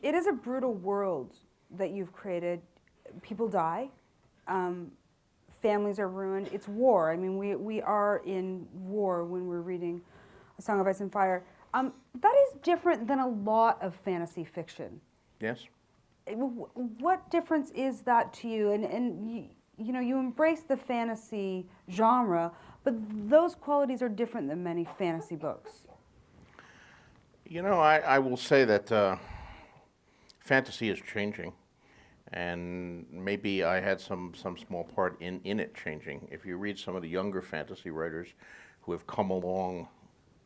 It is a brutal world that you've created. People die. Families are ruined. It's war. I mean, we are in war when we're reading A Song of Ice and Fire. That is different than a lot of fantasy fiction. Yes. What difference is that to you? And you know, you embrace the fantasy genre, but those qualities are different than many fantasy books. You know, I will say that fantasy is changing, and maybe I had some small part in it changing. If you read some of the younger fantasy writers who have come along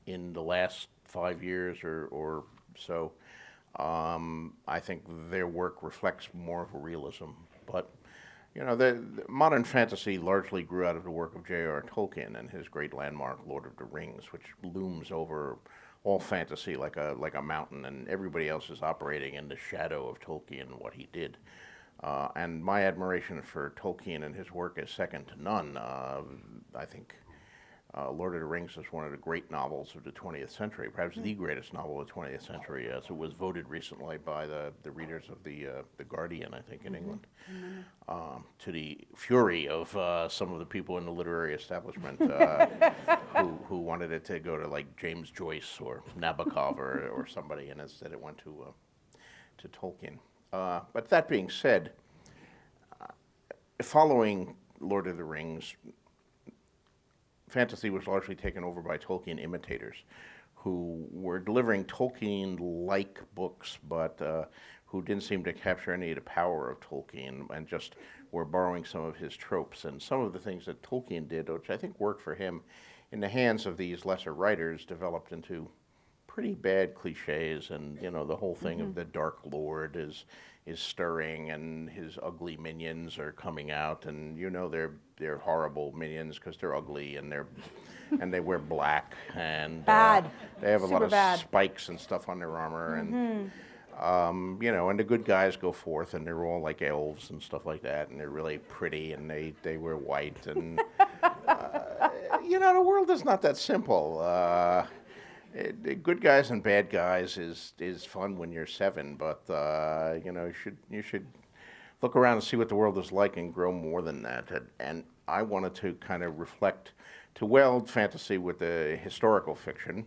in the last 5 years or so, I think their work reflects more of a realism. But you know, the modern fantasy largely grew out of the work of J.R. Tolkien and his great landmark Lord of the Rings, which looms over all fantasy like a mountain, and everybody else is operating in the shadow of Tolkien and what he did. And my admiration for Tolkien and his work is second to none. I think Lord of the Rings is one of the great novels of the 20th century, perhaps the greatest novel of the 20th century, as it was voted recently by the readers of the Guardian, I think, in England, to the fury of some of the people in the literary establishment who wanted it to go to like James Joyce or Nabokov or somebody, and instead it went to Tolkien. But that being said, following Lord of the Rings, fantasy was largely taken over by Tolkien imitators who were delivering Tolkien-like books, but who didn't seem to capture any of the power of Tolkien and just were borrowing some of his tropes. And some of the things that Tolkien did, which I think worked for him, in the hands of these lesser writers, developed into pretty bad cliches. And you know, the whole thing of the Dark Lord is stirring, and his ugly minions are coming out, and you know they're horrible minions because they're ugly and they wear black, and they have a lot of spikes and stuff on their armor, and you know, and the good guys go forth and they're all like elves and stuff like that, and they're really pretty, and they wear white, and you know, the world is not that simple. Good guys and bad guys is fun when you're 7, but you know, you should look around and see what the world is like and grow more than that. And I wanted to kind of reflect, to weld fantasy with the historical fiction,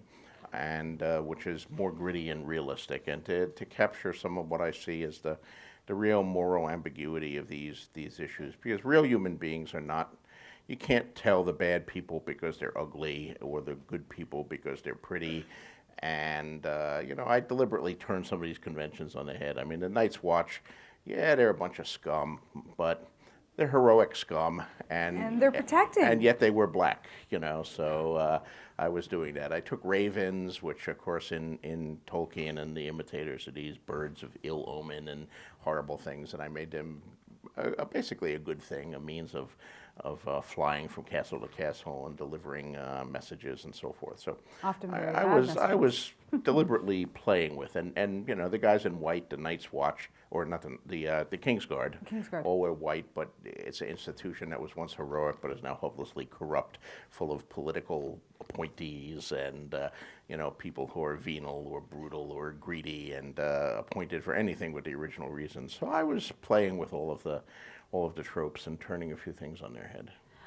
and which is more gritty and realistic, and to capture some of what I see as the real moral ambiguity of these issues, because real human beings are not. You can't tell the bad people because they're ugly or the good people because they're pretty. And, you know, I deliberately turn some of these conventions on the head. I mean, the Night's Watch, yeah, they're a bunch of scum, but they're heroic scum. And they're protecting. And yet they were black, you know, so I was doing that. I took ravens, which, of course, in Tolkien and the imitators are these birds of ill omen and horrible things, and I made them basically a good thing, a means of flying from castle to castle and delivering messages and so forth. So often I was deliberately playing with, and you know, the guys in white, the Night's Watch, or not the King's Guard, all wear white, but it's an institution that was once heroic but is now hopelessly corrupt, full of political appointees and you know, people who are venal or brutal or greedy and appointed for anything but the original reason. So I was playing with all of the tropes and turning a few things on their head.